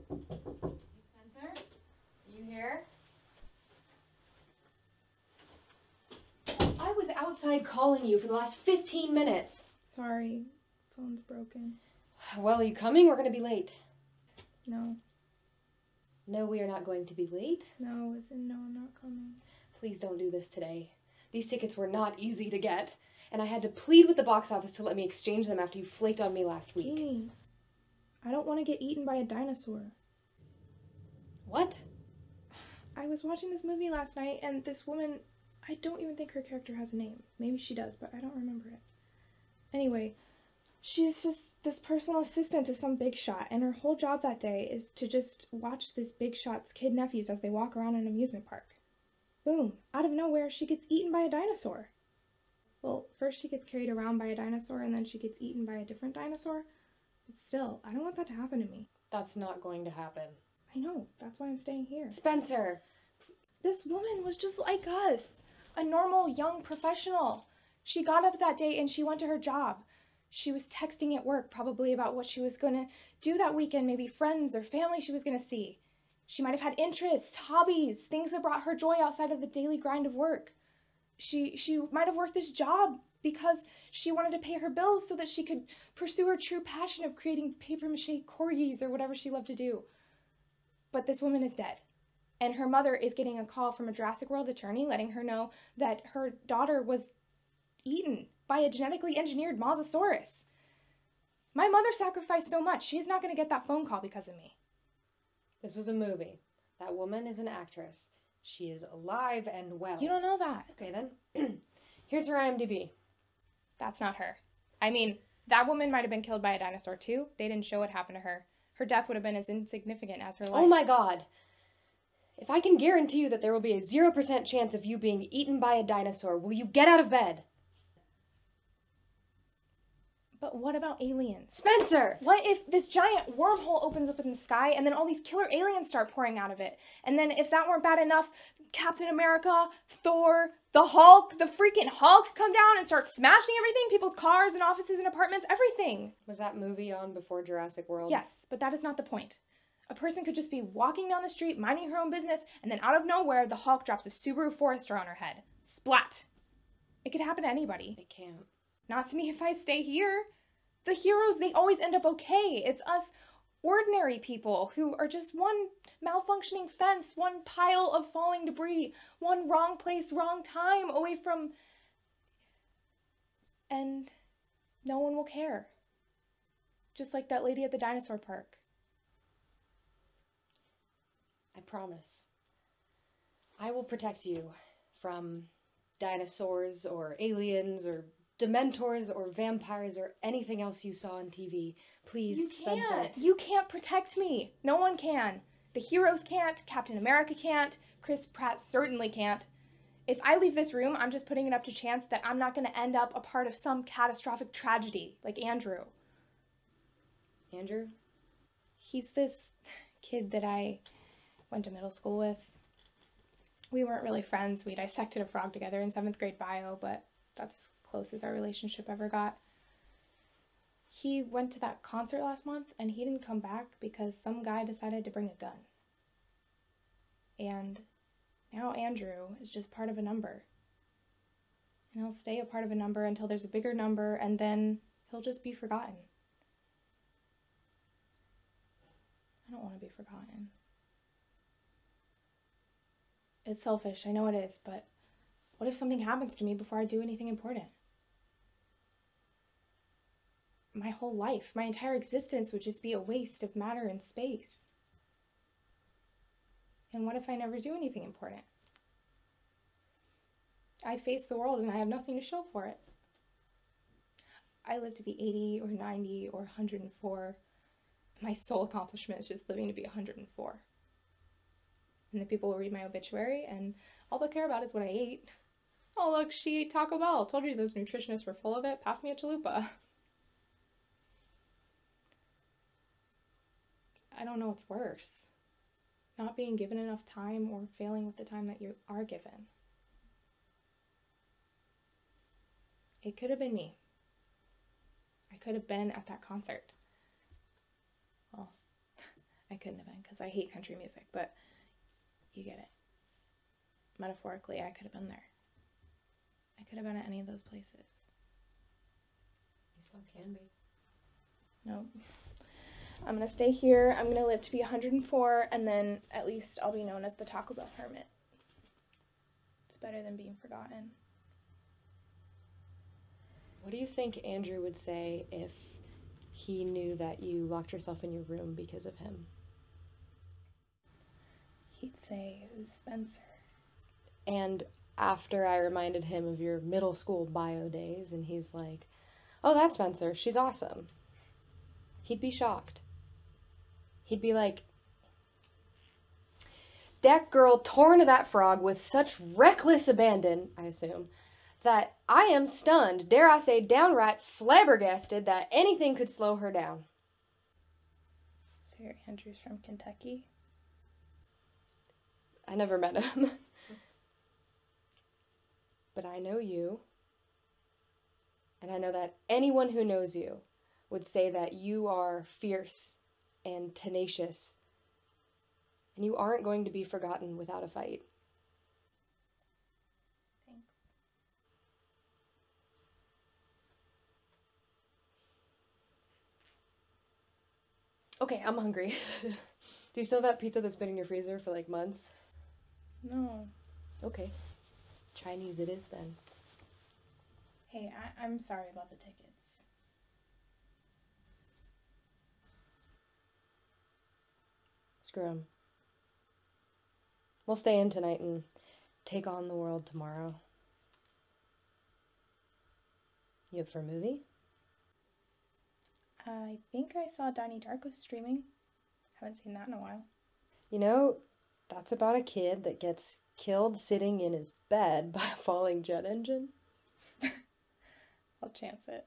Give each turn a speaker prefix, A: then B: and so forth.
A: Spencer, are you here? I was outside calling you for the last 15 minutes.
B: Sorry, phone's broken.
A: Well, are you coming? We're going to be late.
B: No.
A: No, we are not going to be late.
B: No, as in no, I'm not coming.
A: Please don't do this today. These tickets were not easy to get, and I had to plead with the box office to let me exchange them after you flaked on me last week.
B: Amy, I don't want to get eaten by a dinosaur.
A: What?
B: I was watching this movie last night, and this woman, I don't even think her character has a name. Maybe she does, but I don't remember it. Anyway, she's just this personal assistant to some big shot, and her whole job that day is to just watch this big shot's kid nephews as they walk around an amusement park. Boom, out of nowhere, she gets eaten by a dinosaur. Well, first she gets carried around by a dinosaur, and then she gets eaten by a different dinosaur. But still, I don't want that to happen to me.
A: That's not going to happen.
B: I know, that's why I'm staying here.
A: Spencer!
B: This woman was just like us, a normal young professional. She got up that day and she went to her job. She was texting at work probably about what she was going to do that weekend, maybe friends or family she was going to see. She might have had interests, hobbies, things that brought her joy outside of the daily grind of work. She might have worked this job because she wanted to pay her bills so that she could pursue her true passion of creating papier-mâché corgis or whatever she loved to do. But this woman is dead. And her mother is getting a call from a Jurassic World attorney letting her know that her daughter was eaten by a genetically engineered mosasaurus. My mother sacrificed so much, she's not going to get that phone call because of me.
A: This was a movie. That woman is an actress. She is alive and well.
B: You don't know that.
A: Okay, then. Here's her IMDb.
B: That's not her. I mean, that woman might have been killed by a dinosaur too. They didn't show what happened to her. Her death would have been as insignificant as her life.
A: Oh my God. If I can guarantee you that there will be a 0% chance of you being eaten by a dinosaur, will you get out of bed?
B: But what about aliens?
A: Spencer!
B: What if this giant wormhole opens up in the sky and then all these killer aliens start pouring out of it? And then if that weren't bad enough, Captain America, Thor, the Hulk, the freaking Hulk come down and start smashing everything, people's cars and offices and apartments, everything.
A: Was that movie on before Jurassic World?
B: Yes, but that is not the point. A person could just be walking down the street, minding her own business, and then out of nowhere, the Hulk drops a Subaru Forester on her head. Splat. It could happen to anybody.
A: It can't.
B: Not to me if I stay here. The heroes, they always end up okay. It's us ordinary people who are just one malfunctioning fence, one pile of falling debris, one wrong place, wrong time away from... And no one will care. Just like that lady at the dinosaur park.
A: I promise. I will protect you from dinosaurs or aliens or dementors or vampires or anything else you saw on TV. Please, Spencer.
B: You can't protect me. No one can. The heroes can't. Captain America can't. Chris Pratt certainly can't. If I leave this room, I'm just putting it up to chance that I'm not going to end up a part of some catastrophic tragedy like Andrew.
A: Andrew?
B: He's this kid that I went to middle school with. We weren't really friends. We dissected a frog together in 7th grade bio, but that's as close as our relationship ever got. He went to that concert last month and he didn't come back because some guy decided to bring a gun. And now Andrew is just part of a number. And he'll stay a part of a number until there's a bigger number, and then he'll just be forgotten. I don't want to be forgotten. It's selfish, I know it is, but what if something happens to me before I do anything important? My whole life, my entire existence would just be a waste of matter and space. And what if I never do anything important? I face the world and I have nothing to show for it. I live to be 80 or 90 or 104. My sole accomplishment is just living to be 104. And the people will read my obituary and all they'll care about is what I ate. Oh look, she ate Taco Bell. Told you those nutritionists were full of it. Pass me a chalupa. I don't know what's worse. Not being given enough time or failing with the time that you are given. It could have been me. I could have been at that concert. Well, I could couldn't have been because I hate country music, but you get it. Metaphorically, I could have been there. I could have been at any of those places.
A: You still can be.
B: No. I'm going to stay here. I'm going to live to be 104, and then at least I'll be known as the Taco Bell Hermit. It's better than being forgotten.
A: What do you think Andrew would say if he knew that you locked yourself in your room because of him?
B: He'd say, "Who's Spencer?"
A: And after I reminded him of your middle school bio days, and he's like, "Oh, that's Spencer. She's awesome." He'd be shocked. He'd be like, "That girl tore into that frog with such reckless abandon," I assume, "that I am stunned, dare I say downright flabbergasted, that anything could slow her down."
B: So your Andrew's from Kentucky?
A: I never met him. But I know you. And I know that anyone who knows you would say that you are fierce and tenacious. And you aren't going to be forgotten without a fight.
B: Thanks.
A: Okay, I'm hungry. Do you still have that pizza that's been in your freezer for like months?
B: No.
A: Okay. Chinese it is then.
B: Hey, I'm sorry about the tickets.
A: Screw 'em. We'll stay in tonight and take on the world tomorrow. You up for a movie?
B: I think I saw Donnie Darko streaming. Haven't seen that in a while.
A: You know, that's about a kid that gets killed sitting in his bed by a falling jet engine.
B: I'll chance it.